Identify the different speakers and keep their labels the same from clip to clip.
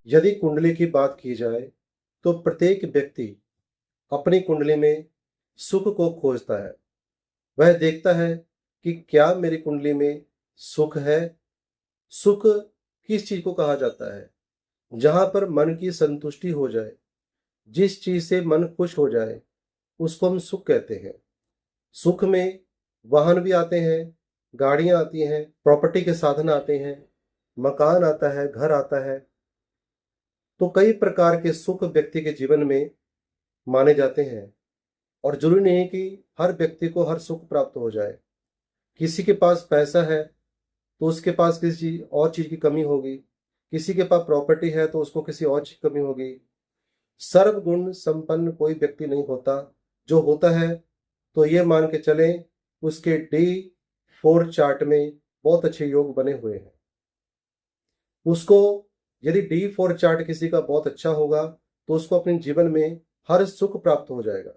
Speaker 1: यदि कुंडली की बात की जाए तो प्रत्येक व्यक्ति अपनी कुंडली में सुख को खोजता है। वह देखता है कि क्या मेरी कुंडली में सुख है। सुख किस चीज को कहा जाता है? जहां पर मन की संतुष्टि हो जाए, जिस चीज से मन खुश हो जाए, उसको हम सुख कहते हैं। सुख में वाहन भी आते हैं, गाड़ियां आती हैं, प्रॉपर्टी के साधन आते हैं, मकान आता है, घर आता है। तो कई प्रकार के सुख व्यक्ति के जीवन में माने जाते हैं और जरूरी नहीं कि हर व्यक्ति को हर सुख प्राप्त हो जाए। किसी के पास पैसा है तो उसके पास किसी और चीज की कमी होगी, किसी के पास प्रॉपर्टी है तो उसको किसी और चीज की कमी होगी। सर्वगुण संपन्न कोई व्यक्ति नहीं होता। जो होता है तो ये मान के चलें उसके D4 चार्ट में बहुत अच्छे योग बने हुए हैं। उसको यदि D4 चार्ट किसी का बहुत अच्छा होगा तो उसको अपने जीवन में हर सुख प्राप्त हो जाएगा।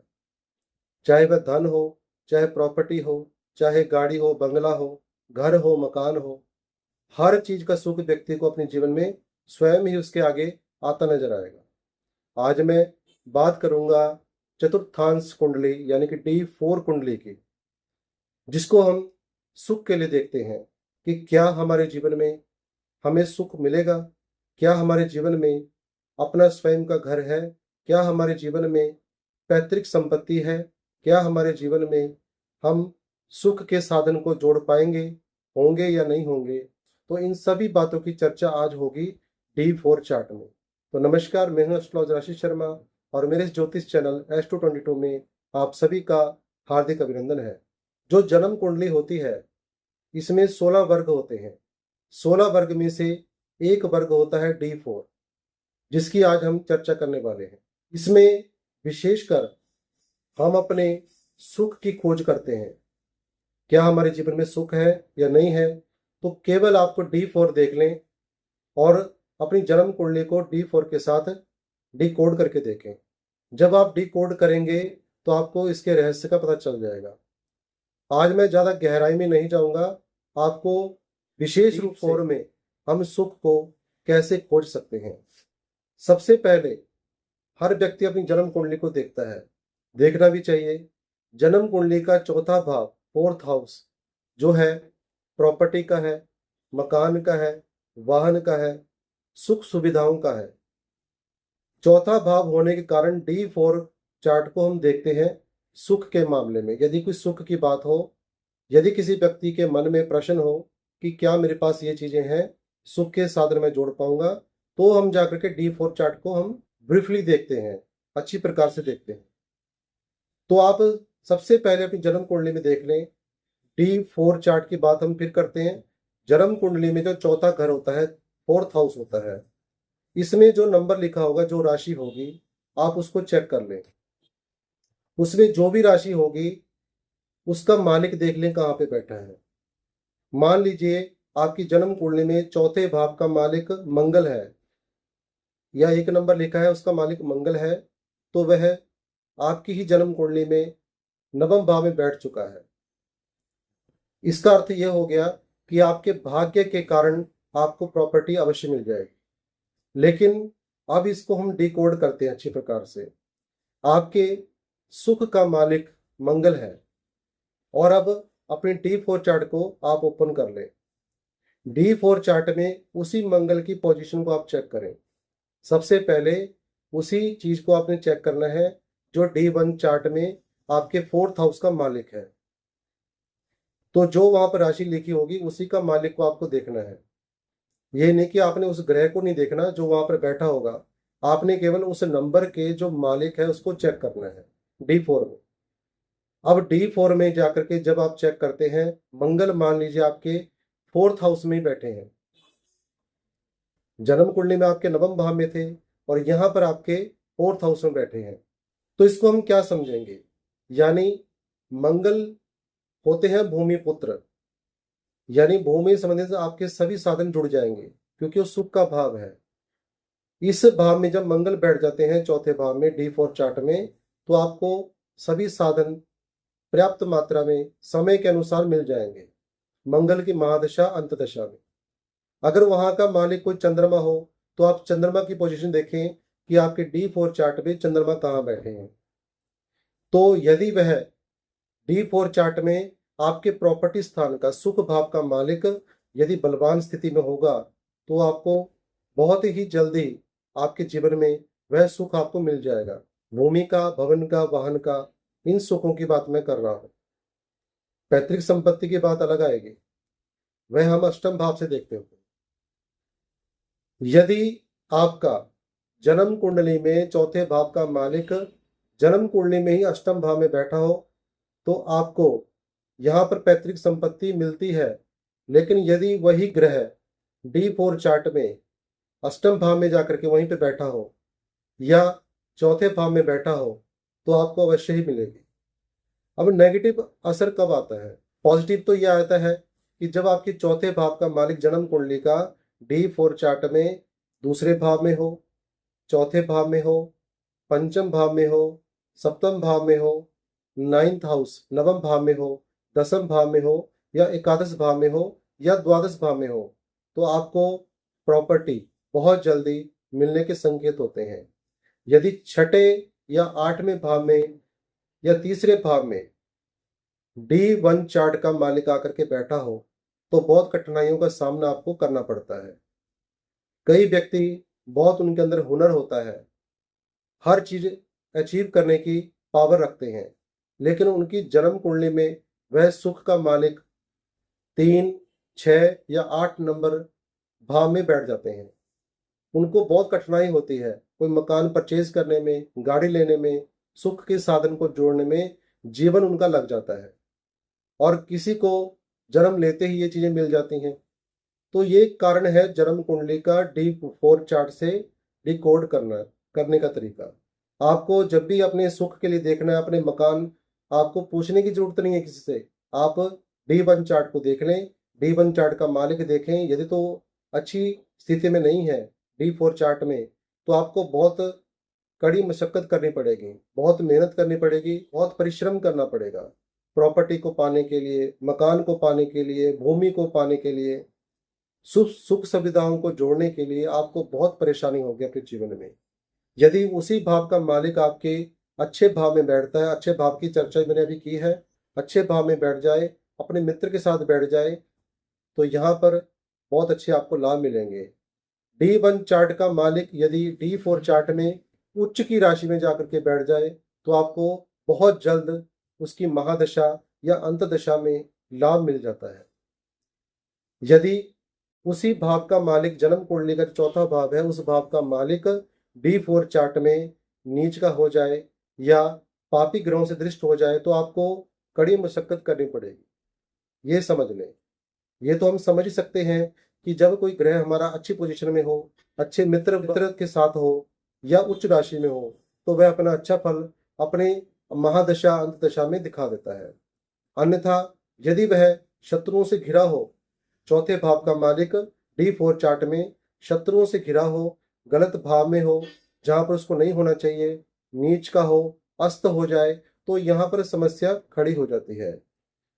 Speaker 1: चाहे वह धन हो, चाहे प्रॉपर्टी हो, चाहे गाड़ी हो, बंगला हो, घर हो, मकान हो, हर चीज का सुख व्यक्ति को अपने जीवन में स्वयं ही उसके आगे आता नजर आएगा। आज मैं बात करूंगा चतुर्थांश कुंडली यानी कि D4 कुंडली की, जिसको हम सुख के लिए देखते हैं कि क्या हमारे जीवन में हमें सुख मिलेगा। क्या हमारे जीवन में अपना स्वयं का घर है? क्या हमारे जीवन में पैतृक संपत्ति है? क्या हमारे जीवन में हम सुख के साधन को जोड़ पाएंगे, होंगे या नहीं होंगे? तो इन सभी बातों की चर्चा आज होगी D4 चार्ट में। तो नमस्कार, मैं हूं एस्ट्रोलॉजर आशीष शर्मा और मेरे इस ज्योतिष चैनल Astro22 में आप सभी का हार्दिक अभिनंदन है। जो जन्म कुंडली होती है इसमें 16 वर्ग होते हैं। 16 वर्ग में से एक वर्ग होता है D4, जिसकी आज हम चर्चा करने वाले हैं। इसमें विशेषकर हम अपने सुख की खोज करते हैं। क्या हमारे जीवन में सुख है या नहीं है? तो केवल आपको D4 देख लें और अपनी जन्म कुंडली को D4 के साथ डिकोड करके देखें। जब आप डिकोड करेंगे तो आपको इसके रहस्य का पता चल जाएगा। आज मैं ज्यादा गहराई में नहीं जाऊंगा, आपको विशेष रूप से में हम सुख को कैसे खोज सकते हैं। सबसे पहले हर व्यक्ति अपनी जन्म कुंडली को देखता है, देखना भी चाहिए। जन्म कुंडली का चौथा भाव, फोर्थ हाउस, जो है प्रॉपर्टी का है, मकान का है, वाहन का है, सुख सुविधाओं का है। चौथा भाव होने के कारण D4 चार्ट को हम देखते हैं सुख के मामले में। यदि कोई सुख की बात हो, यदि किसी व्यक्ति के मन में प्रश्न हो कि क्या मेरे पास ये चीजें हैं, सुख के साधन में जोड़ पाऊंगा, तो हम जाकर के D4 चार्ट को हम ब्रीफली देखते हैं, अच्छी प्रकार से देखते हैं। तो आप सबसे पहले अपनी जन्म कुंडली में देख लें। D4 चार्ट की बात हम फिर करते हैं। जन्म कुंडली में जो चौथा घर होता है, फोर्थ हाउस होता है, इसमें जो नंबर लिखा होगा, जो राशि होगी, आप उसको चेक कर लें। उसमें जो भी राशि होगी उसका मालिक देख लें कहाँ पे बैठा है। मान लीजिए आपकी जन्म कुंडली में चौथे भाव का मालिक मंगल है, या एक नंबर लिखा है उसका मालिक मंगल है, तो वह आपकी ही जन्म कुंडली में नवम भाव में बैठ चुका है। इसका अर्थ यह हो गया कि आपके भाग्य के कारण आपको प्रॉपर्टी अवश्य मिल जाएगी। लेकिन अब इसको हम डिकोड करते हैं अच्छी प्रकार से। आपके सुख का मालिक मंगल है, और अब अपने D4 चार्ट को आप ओपन कर लें। D4 चार्ट में उसी मंगल की पोजीशन को आप चेक करें। सबसे पहले उसी चीज को आपने चेक करना है जो D1 चार्ट में आपके फोर्थ हाउस का मालिक है। तो जो वहां पर राशि लिखी होगी उसी का मालिक को आपको देखना है। ये नहीं कि आपने उस ग्रह को नहीं देखना जो वहां पर बैठा होगा, आपने केवल उस नंबर के जो मालिक है उसको चेक करना है D4 में। अब D4 में जाकर के जब आप चेक करते हैं, मंगल मान लीजिए आपके फोर्थ हाउस में ही बैठे हैं। जन्म कुंडली में आपके नवम भाव में थे और यहां पर आपके फोर्थ हाउस में बैठे हैं। तो इसको हम क्या समझेंगे? यानी मंगल होते हैं भूमि पुत्र, यानी भूमि संबंधी से आपके सभी साधन जुड़ जाएंगे क्योंकि वो सुख का भाव है। इस भाव में जब मंगल बैठ जाते हैं चौथे भाव में D4 चार्ट में, तो आपको सभी साधन पर्याप्त मात्रा में समय के अनुसार मिल जाएंगे मंगल की महादशा अंतदशा में। अगर वहां का मालिक कोई चंद्रमा हो तो आप चंद्रमा की पोजीशन देखें कि आपके D4 चार्ट में चंद्रमा कहाँ बैठे हैं। तो यदि वह D4 चार्ट में आपके प्रॉपर्टी स्थान का सुख भाव का मालिक यदि बलवान स्थिति में होगा, तो आपको बहुत ही जल्दी आपके जीवन में वह सुख आपको मिल जाएगा। भूमि का, भवन का, वाहन का, इन सुखों की बात मैं कर रहा हूं। पैतृक संपत्ति की बात अलग आएगी, वह हम अष्टम भाव से देखते हैं। यदि आपका जन्म कुंडली में चौथे भाव का मालिक जन्म कुंडली में ही अष्टम भाव में बैठा हो, तो आपको यहां पर पैतृक संपत्ति मिलती है। लेकिन यदि वही ग्रह D4 चार्ट में अष्टम भाव में जाकर के वहीं पे बैठा हो या चौथे भाव में बैठा हो, तो आपको अवश्य ही मिलेगी। अब नेगेटिव असर कब आता है? पॉजिटिव तो यह आता है कि जब आपके चौथे भाव का मालिक जन्म कुंडली का D4 चार्ट में दूसरे भाव में हो, चौथे भाव में हो, पंचम भाव में हो, सप्तम भाव में हो, 9th हाउस नवम भाव में हो, दसम भाव में हो या एकादश भाव में हो या द्वादश भाव में हो, तो आपको प्रॉपर्टी बहुत जल्दी मिलने के संकेत होते हैं। यदि छठे या 8वें भाव में या तीसरे भाव में D1 चार्ट का मालिक आकर के बैठा हो, तो बहुत कठिनाइयों का सामना आपको करना पड़ता है। कई व्यक्ति बहुत उनके अंदर हुनर होता है, हर चीज अचीव करने की पावर रखते हैं, लेकिन उनकी जन्म कुंडली में वह सुख का मालिक 3, 6 या 8 नंबर भाव में बैठ जाते हैं। उनको बहुत कठिनाई होती है, कोई मकान परचेज करने में, गाड़ी लेने में, सुख के साधन को जोड़ने में जीवन उनका लग जाता है, और किसी को जन्म लेते ही ये चीजें मिल जाती हैं। तो ये कारण है जन्म कुंडली का D4 चार्ट से डिकोड करने का तरीका। आपको जब भी अपने सुख के लिए देखना है अपने मकान, आपको पूछने की जरूरत नहीं है किसी से। आप D1 चार्ट को देख लें, D1 चार्ट का मालिक देखें। यदि तो अच्छी स्थिति में नहीं है D4 चार्ट में, तो आपको बहुत कड़ी मशक्कत करनी पड़ेगी, बहुत मेहनत करनी पड़ेगी, बहुत परिश्रम करना पड़ेगा प्रॉपर्टी को पाने के लिए, मकान को पाने के लिए, भूमि को पाने के लिए, सुख सुविधाओं को जोड़ने के लिए आपको बहुत परेशानी होगी अपने जीवन में। यदि उसी भाव का मालिक आपके अच्छे भाव में बैठता है, अच्छे भाव की चर्चा मैंने अभी की है, अच्छे भाव में बैठ जाए, अपने मित्र के साथ बैठ जाए, तो यहाँ पर बहुत अच्छे आपको लाभ मिलेंगे। D1 चार्ट का मालिक यदि D4 चार्ट में उच्च की राशि में जाकर के बैठ जाए, तो आपको बहुत जल्द उसकी महादशा या अंतदशा में लाभ मिल जाता है। यदि उसी भाव का मालिक जन्म कुंडली का चौथा भाव है, उस भाव का मालिक D4 चार्ट में नीच का हो जाए या पापी ग्रहों से दृष्ट हो जाए, तो आपको कड़ी मशक्कत करनी पड़ेगी। ये समझ लें। ये तो हम समझ ही सकते हैं कि जब कोई ग्रह हमारा अच्छी पोजीशन में हो, अच्छे मित्र के साथ हो या उच्च राशि में हो, तो वह अपना अच्छा फल अपने महादशा अंतदशा में दिखा देता है। अन्यथा यदि वह शत्रुओं से घिरा हो, चौथे भाव का मालिक D4 चार्ट में शत्रुओं से घिरा हो, गलत भाव में हो, जहां पर उसको नहीं होना चाहिए, नीच का हो, अस्त हो जाए, तो यहां पर समस्या खड़ी हो जाती है।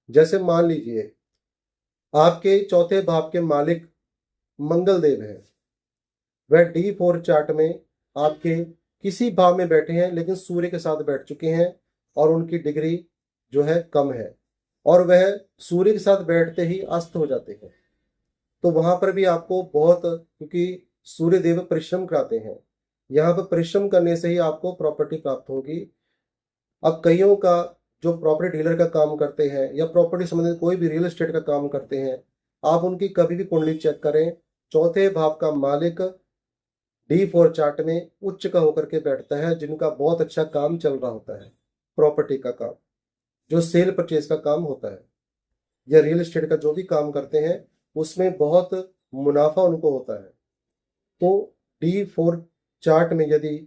Speaker 1: जैसे मान लीजिए आपके चौथे भाव के मालिक मंगल देव है, वह D4 चार्ट में आपके किसी भाव में बैठे हैं, लेकिन सूर्य के साथ बैठ चुके हैं और उनकी डिग्री जो है कम है, और वह सूर्य के साथ बैठते ही अस्त हो जाते हैं। तो वहां पर भी आपको बहुत, क्योंकि सूर्य देव परिश्रम कराते हैं, यहाँ पर परिश्रम करने से ही आपको प्रॉपर्टी प्राप्त होगी। अब कईयों का जो प्रॉपर्टी डीलर का काम करते हैं या प्रॉपर्टी संबंधित कोई भी रियल एस्टेट का काम करते हैं, आप उनकी कभी भी कुंडली चेक करें, चौथे भाव का मालिक D4 चार्ट में उच्च का होकर के बैठता है, जिनका बहुत अच्छा काम चल रहा होता है, प्रॉपर्टी का काम, जो सेल परचेज का काम होता है या रियल एस्टेट का जो भी काम करते हैं, उसमें बहुत मुनाफा उनको होता है। तो D4 चार्ट में यदि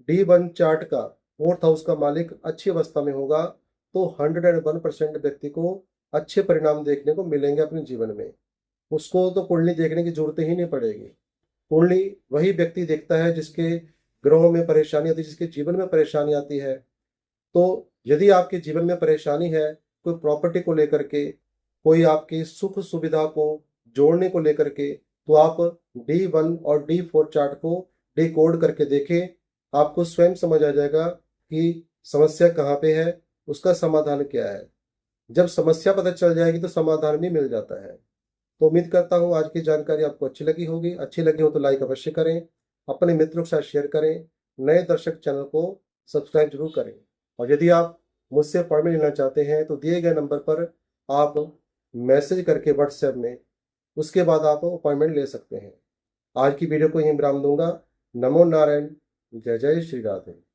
Speaker 1: D1 चार्ट का 4th हाउस का मालिक अच्छी अवस्था में होगा, तो 101% व्यक्ति को अच्छे परिणाम देखने को मिलेंगे अपने जीवन में। उसको तो कुंडली देखने की जरूरत ही नहीं पड़ेगी। कुंडली वही व्यक्ति देखता है जिसके ग्रहों में परेशानी आती है, जिसके जीवन में परेशानी आती है। तो यदि आपके जीवन में परेशानी है, कोई प्रॉपर्टी को लेकर के, कोई आपकी सुख सुविधा को जोड़ने को लेकर के, तो आप D1 और D4 चार्ट को डिकोड करके देखें। आपको स्वयं समझ आ जाएगा कि समस्या कहाँ पे है, उसका समाधान क्या है। जब समस्या पता चल जाएगी तो समाधान भी मिल जाता है। तो उम्मीद करता हूँ आज की जानकारी आपको अच्छी लगी होगी। अच्छी लगी हो तो लाइक अवश्य करें, अपने मित्रों के साथ शेयर करें, नए दर्शक चैनल को सब्सक्राइब जरूर करें। और यदि आप मुझसे अपॉइंटमेंट लेना चाहते हैं तो दिए गए नंबर पर आप मैसेज करके व्हाट्सएप में उसके बाद आप अपॉइंटमेंट ले सकते हैं। आज की वीडियो को यहीं विराम दूंगा। नमो नारायण। जय जय श्री राधे।